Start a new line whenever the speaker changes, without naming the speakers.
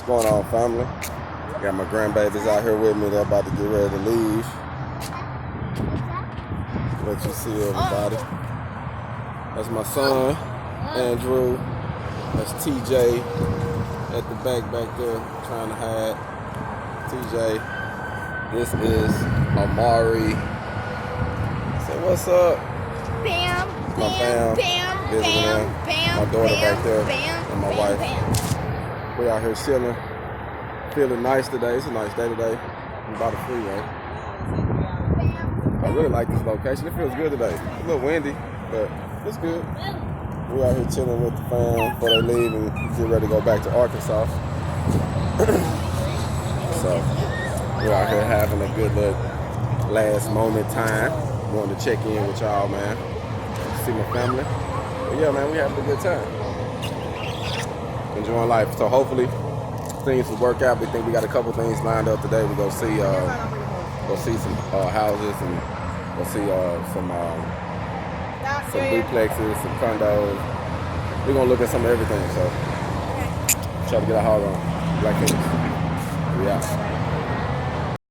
What's going on, family? Got my grandbabies out here with me. They're about to get ready to leave. Let you see everybody. That's my son, Andrew. That's TJ at the back there, trying to hide. TJ. This is Amari. Say what's up?
Bam,
My fam.
bam,
My daughter back there and my wife. We out here chilling. Feeling nice today. It's a nice day today. I'm by the freeway. I really like this location. It feels good today. It's a little windy, but it's good. We out here chilling with the fam before they leave and get ready to go back to Arkansas. So we're out here having a good little last moment time. Wanted to check in with y'all, man. See my family. But yeah, man, we having a good time. Enjoying life. So hopefully things will work out. We think we got a couple things lined up today. We go see some houses and go see some duplexes, some condos. We're gonna look at some of everything. So try to get a HogOn. Black Kids. We out.